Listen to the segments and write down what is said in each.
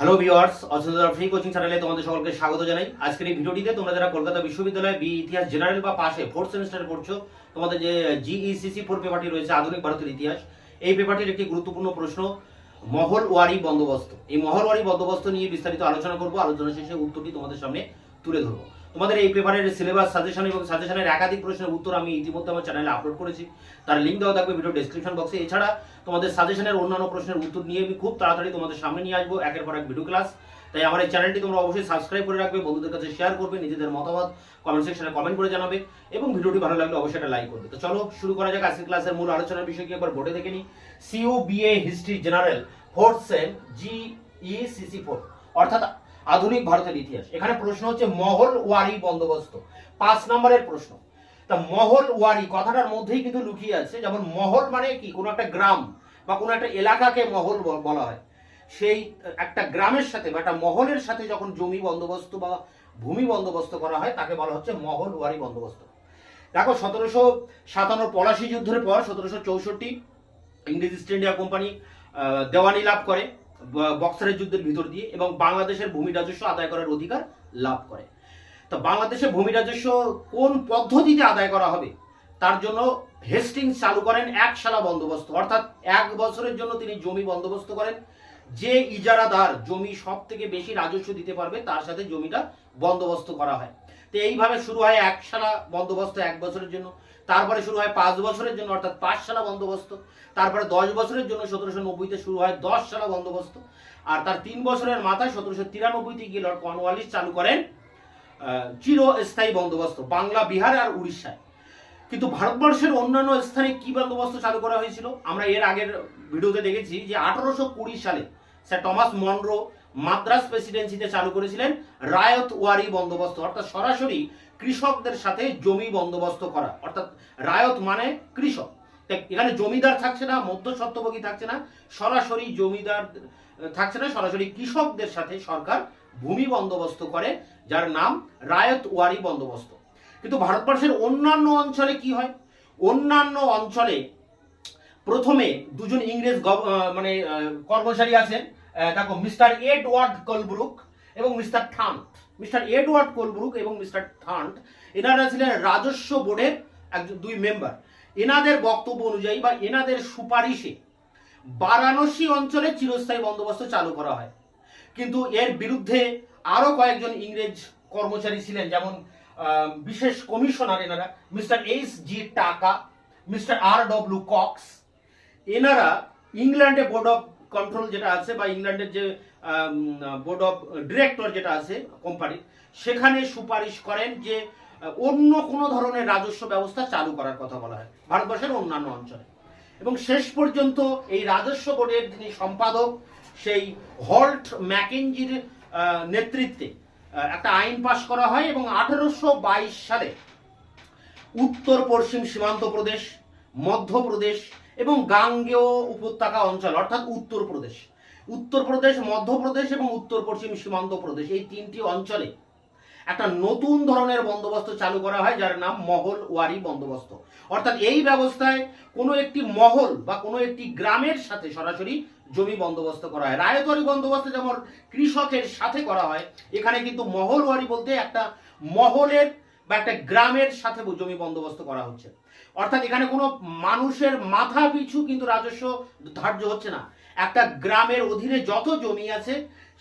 Hello viewers, অচেতন free coaching চ্যানেলে তোমাদের সকলকে স্বাগত জানাই। আজকের এই ভিডিওটিতে তোমরা যারা কলকাতা বিশ্ববিদ্যালয়ে বি ইতিহাস জেনারেল বা পাশে ফোর্থ সেমিস্টারে পড়ছো, তোমাদের যে জিইসিসি 4 পেপারটি রয়েছে আধুনিক ভারতের ইতিহাস, এই পেপারটির একটি গুরুত্বপূর্ণ প্রশ্ন মহলওয়ারি বন্দোবস্ত। এই মহলওয়ারি বন্দোবস্ত নিয়ে বিস্তারিত আলোচনা করব। আলোচনা শেষে উত্তরটি তোমাদের সামনে তুলে ধরবো। তোমাদের এই পেপারের সিলেবাস সাজেশন এবং সাজেশনের একাধিক প্রশ্নের উত্তর আমি ইতিমধ্যে আমার চ্যানেলে আপলোড করেছি, তার লিঙ্ক দেওয়া থাকবে ভিডিও ডেসক্রিপশন বক্সে। এছাড়া তোমাদের সাজেশনের অন্যান্য প্রশ্নের উত্তর নিয়ে আমি খুব তাড়াতাড়ি তোমাদের সামনে নিয়ে আসবো একের পর এক ভিডিও ক্লাস। তাই আমার এই চ্যানেলটি তোমরা অবশ্যই সাবস্ক্রাইব করে রাখবে, বন্ধুদের কাছে শেয়ার করবে, নিজেদের মতামত কমেন্ট সেকশনে কমেন্ট করে জানাবে এবং ভিডিওটি ভালো লাগলে অবশ্যই একটা লাইক করবে। তো চলো শুরু করা যাক আজকের ক্লাসের মূল আলোচনার বিষয় কি একবার বোর্ডে দেখে নিই। সিইউবিএ হিস্ট্রি জেনারেল ফোর্থ সেম জিইসিসি 4 অর্থাৎ আধুনিক ভারতের ইতিহাস। এখানে প্রশ্ন হচ্ছে মহলওয়ারি বন্দোবস্ত, 5 নম্বরের প্রশ্ন। তা মহলওয়ারি কথাটার মধ্যেই কিন্তু লুকিয়ে আছে, যেমন মহল মানে কি, কোনো একটা গ্রাম বা কোনো একটা এলাকাকে মহল বলা হয়। সেই একটা গ্রামের সাথে বা একটা মহলের সাথে যখন জমি বন্দোবস্ত বা ভূমি বন্দোবস্ত করা হয় তাকে বলা হচ্ছে মহলওয়ারি বন্দোবস্ত। দেখো 1757 পলাশী যুদ্ধের পর 1764 ইংরেজ ইস্ট ইন্ডিয়া কোম্পানি দেওয়ানি লাভ করে বক্সারের যুদ্ধের ভিতর দিয়ে এবং বাংলাদেশের ভূমি রাজস্ব আদায় করার অধিকার লাভ করে। তো বাংলাদেশের ভূমি রাজস্ব কোন পদ্ধতিতে আদায় করা হবে তার জন্য হেস্টিংস চালু করেন একশালা বন্দোবস্ত, অর্থাৎ 1 বছরের জন্য তিনি জমি বন্দোবস্ত করেন। যে ইজারাদার জমি সব থেকে বেশি রাজস্ব দিতে পারবে তার সাথে জমিটা বন্দোবস্ত করা হয়। তো এইভাবে শুরু হয় একশালা বন্দোবস্ত 1 বছরের জন্য, তারপরে শুরু হয় 5 বছরের জন্য অর্থাৎ 5 শালা বন্দোবস্ত, তারপরে 10 বছরের জন্য 1790-তে শুরু হয় 10 শালা বন্দোবস্ত, আর তার 3 বছরের মাথায় 1793-তে গিয়ে লর্ড কর্নওয়ালিস চালু করেন চিরস্থায়ী বন্দোবস্ত বাংলা, বিহার আর উড়িষ্যায়। কিন্তু ভারতবর্ষের অন্যান্য স্থানে কি বন্দোবস্ত চালু করা হয়েছিল আমরা এর আগের ভিডিওতে দেখেছি যে 1820 সালে স্যার টমাস মনরো মাদ্রাস প্রেসিডেন্সিতে চালু করেছিলেন রায়তওয়ারি বন্দোবস্ত, অর্থাৎ সরাসরি কৃষকদের সাথে জমি বন্দোবস্ত করা। অর্থাৎ রায়ত মানে কৃষক, এখানে জমিদার থাকছে না, মধ্যস্বত্বভোগী থাকছে না, সরাসরি জমিদার থাকছে না, সরাসরি কৃষকদের সাথে সরকার ভূমি বন্দোবস্ত করে, যার নাম রায়তওয়ারি বন্দোবস্ত। কিন্তু ভারতবর্ষের অন্যান্য অঞ্চলে কি হয়? অন্যান্য অঞ্চলে প্রথমে দুজন ইংরেজ কর্মচারী আছেন, দেখো মিস্টার এডওয়ার্ড কোলব্রুক এবং মিস্টার থান্ট। মিস্টার এডওয়ার্ড কোলব্রুক এবং মিস্টার থান্ট এনারা ছিলেন রাজস্ব বোর্ডের দুই মেম্বার। এনাদের বক্তব্য অনুযায়ী বা এনাদের সুপারিশে বারাণসী অঞ্চলে চিরস্থায়ী বন্দোবস্ত চালু করা হয়। কিন্তু এর বিরুদ্ধে আরো কয়েকজন ইংরেজ কর্মচারী ছিলেন, যেমন বিশেষ কমিশনার এনারা মিস্টার এইচ.জি. টাকা, মিস্টার আর.ডব্লিউ. কক্স। এনারা ইংল্যান্ডে বোর্ড অফ কন্ট্রোল যেটা আছে বা ইংল্যান্ডের যে বোর্ড অফ ডিরেক্টর যেটা আছে কোম্পানির, সেখানে সুপারিশ করেন যে অন্য কোনো ধরনের রাজস্ব ব্যবস্থা চালু করার কথা বলা হয় ভারতবর্ষের অন্যান্য অঞ্চলে। এবং শেষ পর্যন্ত এই রাজস্ব বোর্ডের যিনি সম্পাদক সেই হল্ট ম্যাকেঞ্জির নেতৃত্বে একটা আইন পাশ করা হয় এবং 1822 সালে উত্তর পশ্চিম সীমান্ত প্রদেশ, মধ্যপ্রদেশ এবং গাঙ্গেয় উপত্যকা অঞ্চল অর্থাৎ উত্তরপ্রদেশ, মধ্যপ্রদেশ এবং উত্তর পশ্চিম সীমান্ত প্রদেশ, এই 3টি অঞ্চলে একটা নতুন ধরনের বন্দোবস্ত চালু করা হয় যার নাম মহলওয়ারি বন্দোবস্ত। অর্থাৎ এই ব্যবস্থায় কোনো একটি মহল বা কোনো একটি গ্রামের সাথে সরাসরি জমি বন্দোবস্ত করা হয়। রায়তওয়ারি বন্দোবস্ত যেমন কৃষকের সাথে করা হয়, এখানে কিন্তু মহলওয়ারি বলতে একটা মহলের বা একটা গ্রামের সাথে জমি বন্দোবস্ত করা হচ্ছে। অর্থাৎ এখানে কোনো মানুষের মাথা পিছু কিন্তু রাজস্ব ধার্য হচ্ছে না, একটা গ্রামের অধীনে যত জমি আছে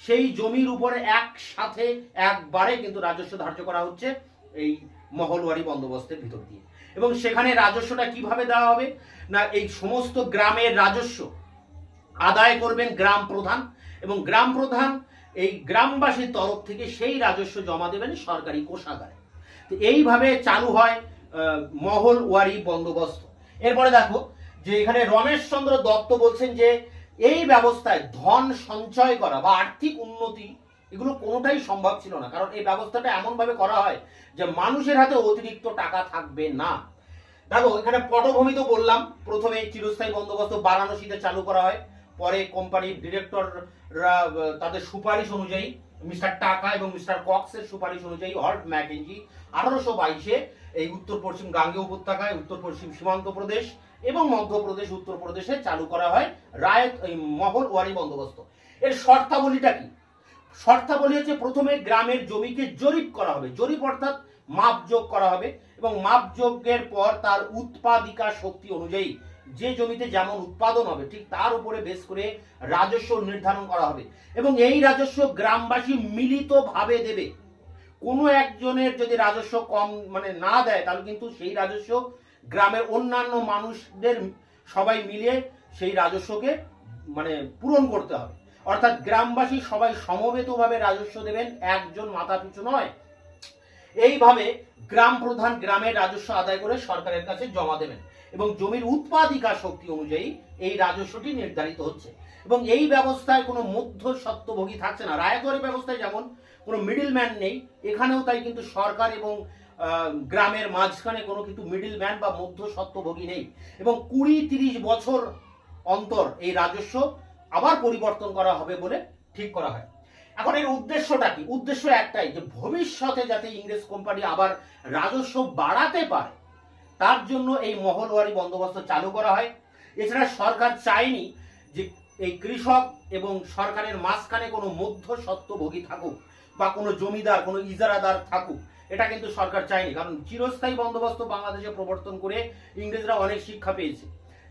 সেই জমির উপরে একসাথে একবারে কিন্তু রাজস্ব ধার্য করা হচ্ছে এই মহলওয়ারি বন্দোবস্তের ভিতর দিয়ে। এবং সেখানে রাজস্বটা কিভাবে দেওয়া হবে না, এই সমস্ত গ্রামের রাজস্ব আদায় করবেন গ্রাম প্রধান এবং গ্রাম প্রধান এই গ্রামবাসীর তরফ থেকে সেই রাজস্ব জমা দেবেন সরকারি কোষাগারে। তো এইভাবে চালু হয় মহলওয়ারি বন্দোবস্ত। এরপরে দেখো যে এখানে রমেশচন্দ্র দত্ত বলছেন যে এই ব্যবস্থায় ধন সঞ্চয় করা বা আর্থিক উন্নতি এগুলো কোনোটাই সম্ভব ছিল না, কারণ এই ব্যবস্থাটা এমন ভাবে করা হয় যে মানুষের হাতে অতিরিক্ত টাকা থাকবে না। দেখো এখানে পটভূমি তো বললাম, প্রথমে চিরস্থায়ী বন্দোবস্ত বারাণসীতে চালু করা হয়, পরে কোম্পানির ডিরেক্টররা তাদের সুপারিশ অনুযায়ী মিস্টার টাকা এবং মিস্টার কক্সের সুপারিশ অনুযায়ী হল্ট ম্যাকেঞ্জি 1822-এ এই উত্তর পশ্চিম গাঙ্গেয় উপত্যকায় উত্তর পশ্চিম সীমান্ত প্রদেশ এবং মধ্যপ্রদেশ উত্তরপ্রদেশে চালু করা হয় মহলওয়ারি বন্দোবস্ত। এর শর্তাবলীটা কি? শর্তাবলী হচ্ছে প্রথমে গ্রামের জমিকে জরিপ করা হবে, জরিপ অর্থাৎ মাপযোগ করা হবে, এবং মাপযোগের পর তার উৎপাদিকা শক্তি অনুযায়ী যে জমিতে যেমন উৎপাদন হবে ঠিক তার উপরে বেশ করে রাজস্ব নির্ধারণ করা হবে, এবং এই রাজস্ব গ্রামবাসী মিলিতভাবে দেবে। কোনো একজনের যদি রাজস্ব কম না দেয় তাহলে কিন্তু সেই রাজস্ব গ্রামের অন্যান্য মানুষদের সবাই মিলিয়ে সেই রাজস্বকে পূরণ করতে হবে। অর্থাৎ গ্রামবাসী সবাই সমবেতভাবে রাজস্ব দেবেন, একজন মাথা পিছু নয়। এইভাবে গ্রাম প্রধান গ্রামের রাজস্ব আদায় করে সরকারের কাছে জমা দেবেন, এবং জমির উৎপাদিকা শক্তি অনুযায়ী এই রাজস্বটি নির্ধারিত হচ্ছে। এবং এই ব্যবস্থায় কোনো মধ্যস্বত্বভোগী থাকছে না। রায়তওয়ারি ব্যবস্থায় যেমন কোনো মিডিল ম্যান নেই, এখানেও তাই কিন্তু সরকার এবং গ্রামের মাঝখানে কোনো কিন্তু মিডিল ম্যান বা মধ্যস্বত্বভোগী নেই। এবং 20-30 বছর অন্তর এই রাজস্ব আবার পরিবর্তন করা হবে বলে ঠিক করা হয়। এখন এর উদ্দেশ্যটা কি? উদ্দেশ্য একটাই, যে ভবিষ্যতে যাতে ইংরেজ কোম্পানি আবার রাজস্ব বাড়াতে পারে তার জন্য এই মহলওয়ারি বন্দোবস্ত চালু করা হয়। এছাড়া সরকার চায়নি যে এই কৃষক এবং সরকারের মাঝখানে কোনো মধ্যস্বত্বভোগী থাকুক বা কোনো জমিদার, কোনো ইজারাদার থাকুক, এটা কিন্তু সরকার চায়নি। কারণ চিরস্থায়ী বন্দোবস্ত বাংলাদেশে প্রবর্তন করে ইংরেজরা অনেক শিক্ষা পেয়েছে,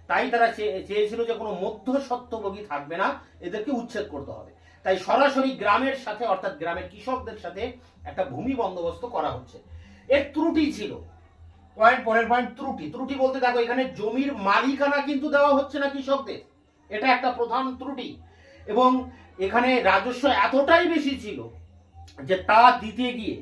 তাই তারা চেয়েছিল যে কোনো মধ্যস্বত্বভোগী থাকবে না, এদেরকে উচ্ছেদ করতে হবে। তাই সরাসরি গ্রামের সাথে অর্থাৎ গ্রামের কৃষকদের সাথে একটা ভূমি বন্দোবস্ত করা হচ্ছে। এর ত্রুটি ছিল, পরের পয়েন্ট ত্রুটি বলতে দেখো, এখানে জমির মালিকানা কিন্তু দেওয়া হচ্ছে না কৃষকদের, এটা একটা প্রধান ত্রুটি। এবং এখানে রাজস্ব এতটাই বেশি ছিল যে তা দিতে গিয়ে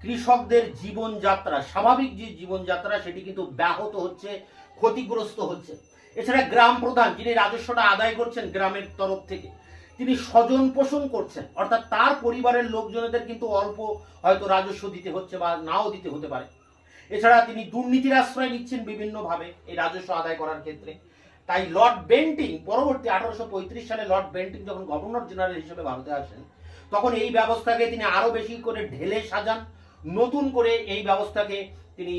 কৃষকদের জীবনযাত্রা, স্বাভাবিক যে জীবনযাত্রা সেটি কিন্তু ব্যাহত হচ্ছে, ক্ষতিগ্রস্ত হচ্ছে। এছাড়া গ্রাম প্রধান যিনি রাজস্বটা আদায় করছেন গ্রামের তরফ থেকে, তিনি স্বজন পোষণ করছেন, অর্থাৎ তার পরিবারের লোকজনদের কিন্তু অল্প হয়তো রাজস্ব দিতে হচ্ছে বা নাও দিতে হতে পারে। এছাড়া তিনি দুর্নীতির আশ্রয় নিচ্ছেন বিভিন্নভাবে এই রাজস্ব আদায় করার ক্ষেত্রে। তাই লর্ড বেন্টিং পরবর্তী 1835 সালে লর্ড বেন্টিং যখন গভর্নর জেনারেল হিসেবে ভারতে আসেন, তখন এই ব্যবস্থাকে তিনি আরো বেশি করে ঢেলে সাজান, নতুন করে এই ব্যবস্থাকে তিনি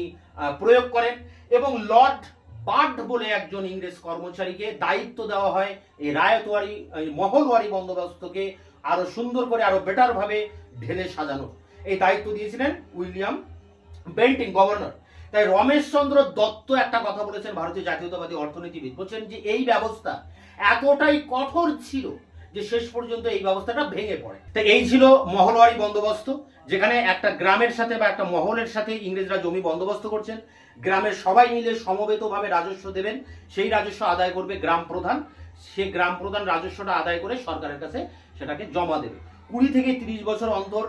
প্রয়োগ করেন, এবং লর্ড বার্ড বলে একজন ইংরেজ কর্মচারীকে দায়িত্ব দেওয়া হয় এই রায়তওয়ারি মহলওয়ারি বন্দোবস্তকে আরো সুন্দর করে, আরো বেটার ভাবে ঢেলে সাজানো। এই দায়িত্ব দিয়েছিলেন উইলিয়াম বেন্টিং, গভর্নর। তাই রমেশচন্দ্র দত্ত একটা কথা বলেছেন, ভারতীয় জাতীয়তাবাদী অর্থনীতিবিদ, বলছেন যে এই ব্যবস্থা এতটাই কঠোর ছিল যে শেষ পর্যন্ত এই ব্যবস্থাটা ভেঙে পড়ে। তাই এই ছিল মহলওয়ারি বন্দোবস্ত, যেখানে একটা গ্রামের সাথে বা একটা মহলের সাথে ইংরেজরা জমি বন্দোবস্ত করছেন, গ্রামের সবাই মিলে সমবেতভাবে রাজস্ব দেবেন, সেই রাজস্ব আদায় করবে গ্রাম প্রধান, সে গ্রাম প্রধান রাজস্বটা আদায় করে সরকারের কাছে সেটাকে জমা দেবে। 20 থেকে 30 বছর অন্তর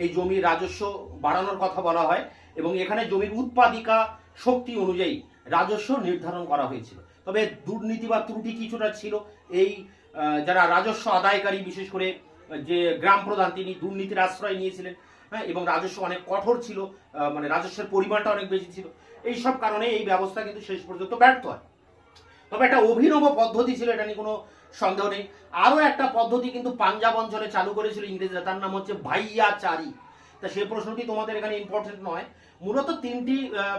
এই জমির রাজস্ব বাড়ানোর কথা বলা হয়, এবং এখানে জমির উৎপাদিকা শক্তি অনুযায়ী রাজস্ব নির্ধারণ করা হয়েছিল। তবে দুর্নীতি বা ত্রুটি কিছুটা ছিল। এই যারা রাজস্ব আদায়কারী, বিশেষ করে যে গ্রাম প্রধান, তিনি দুর্নীতির আশ্রয় নিয়েছিলেন, হ্যাঁ, এবং রাজস্ব অনেক কঠোর ছিল, রাজস্বের পরিমাণটা অনেক বেশি ছিল। এই সব কারণে এই ব্যবস্থা কিন্তু শেষ পর্যন্ত ব্যর্থ হয়। তবে একটা অভিনব পদ্ধতি ছিল, এটা নিয়ে কোনো সন্দেহ নেই। আরো একটা পদ্ধতি কিন্তু পাঞ্জাব অঞ্চলে চালু করেছিল ইংরেজরা, তার নাম হচ্ছে ভাইয়াচারি। তা সেই প্রশ্নটি তোমাদের এখানে ইম্পর্টেন্ট নয়। মূলত 3টি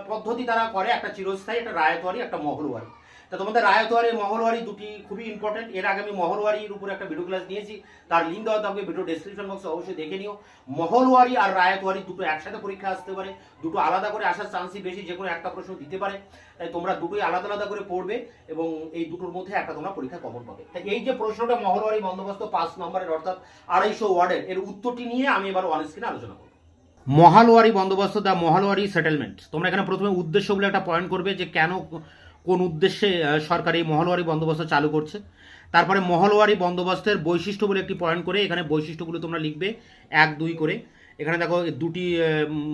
পদ্ধতি তারা করে, একটা চিরস্থায়ী, একটা রায়তওয়ারি, একটা মহলওয়ারি। তা তোমাদের রায়তওয়ারি মহলওয়ারি দুটি খুবই ইম্পর্টেন্ট। এর আগে আমি মহলওয়ারির উপরে একটা ভিডিও ক্লাস নিয়েছি, তার লিঙ্ক দেওয়া থাকবে ভিডিও ডেসক্রিপশন বক্সে, অবশ্যই দেখে নিও। মহলওয়ারি আর রায়তওয়ারি দুটো একসাথে পরীক্ষা আসতে পারে, দুটো আলাদা করে আসার চান্সই বেশি, যে কোনো একটা প্রশ্ন দিতে পারে। তাই তোমরা দুটোই আলাদা আলাদা করে পড়বে, এবং এই দুটোর মধ্যে একটা তোমরা পরীক্ষা কমন পাবে। তাই এই যে প্রশ্নটা মহলওয়ারি বন্দোবস্ত 5 নম্বরের অর্থাৎ 250 ওয়ার্ডের, এর উত্তরটি নিয়ে আমি এবার অন স্ক্রিনে আলোচনা করব। মহলওয়ারি বন্দোবস্ত, দ্য মহলওয়ারি সেটেলমেন্ট। তোমরা এখানে প্রথমে উদ্দেশ্য বলে একটা পয়েন্ট করবে, যে কেন, কোন উদ্দেশ্যে সরকার এই মহলওয়ারি বন্দোবস্ত চালু করছে। তারপরে মহলওয়ারি বন্দোবস্তের বৈশিষ্ট্য বলে একটি পয়েন্ট করে এখানে বৈশিষ্ট্যগুলো তোমরা লিখবে 1, 2 করে। এখানে দেখো দুটি,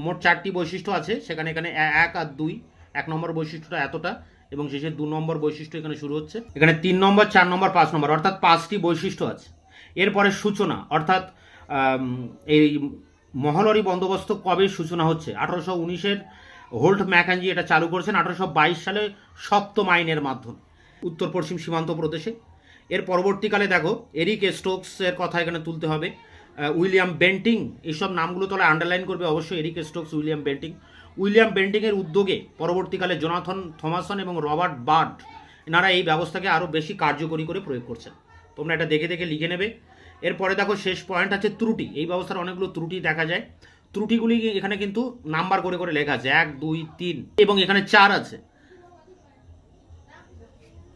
মোট 4টি বৈশিষ্ট্য আছে, সেখানে এখানে 1 আর 2। 1 নম্বর বৈশিষ্ট্যটা এতটা, এবং শেষে 2 নম্বর বৈশিষ্ট্য এখানে শুরু হচ্ছে। এখানে 3 নম্বর, 4 নম্বর, 5 নম্বর, অর্থাৎ 5টি বৈশিষ্ট্য আছে। এরপরে সূচনা, অর্থাৎ এই মহলওয়ারি বন্দোবস্ত কবে সূচনা হচ্ছে? 1819-এর হোল্ট ম্যাকেঞ্জি এটা চালু করেছেন 1822 সালে 7ম আইনের মাধ্যমে উত্তর পশ্চিম সীমান্ত প্রদেশে। এর পরবর্তীকালে দেখো এরিক স্টোকসের কথা এখানে তুলতে হবে, উইলিয়াম বেন্টিং, এইসব নামগুলো তোলা আন্ডারলাইন করবে অবশ্যই। এরিক স্টোকস, উইলিয়াম বেন্টিংয়ের উদ্যোগে পরবর্তীকালে জোনাথন থমাসন এবং রবার্ট বার্ড, এনারা এই ব্যবস্থাকে আরও বেশি কার্যকরী করে প্রয়োগ করছেন। তোমরা এটা দেখে দেখে লিখে নেবে। এরপরে দেখো শেষ পয়েন্ট আছে ত্রুটি। এই ব্যবস্থার অনেকগুলো ত্রুটি দেখা যায়। ত্রুটিগুলি এখানে কিন্তু নাম্বার করে করে লেখা আছে 1 2 3 এবং এখানে 4 আছে।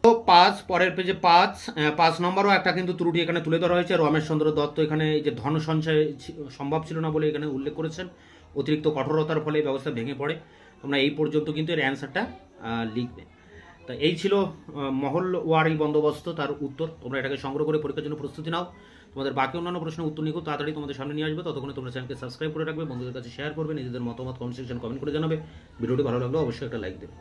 তো 5 পরের পেজে 5 নম্বরও একটা কিন্তু ত্রুটি এখানে তুলে ধরা হয়েছে। রমেশ চন্দ্র দত্ত এখানে এই যে ধন সঞ্চয় সম্ভব ছিল না বলে এখানে উল্লেখ করেছেন। অতিরিক্ত কঠোরতার ফলে এই ব্যবস্থা ভেঙে পড়ে। তোমরা এই পর্যন্ত কিন্তু এর অ্যান্সারটা লিখবে। তা এই ছিল মহলওয়ারি বন্দোবস্ত, তার উত্তর। তোমরা এটাকে সংগ্রহ করে পরীক্ষার জন্য প্রস্তুতি নাও। তোমাদের বাকি অন্যান্য প্রশ্নের উত্তর নিয়ে খুব তাড়াতাড়ি তোমাদের সামনে নিয়ে আসবে। ততক্ষণে তোমরা চ্যানেলকে সাবস্ক্রাইব করে রাখবে, বন্ধুদের কাছে শেয়ার করবে, নিজেদের মতামত কমেন্ট সেকশন কমেন্ট করে জানাবে। ভিডিওটি ভালো লাগলে অবশ্যই একটা লাইক দেবে।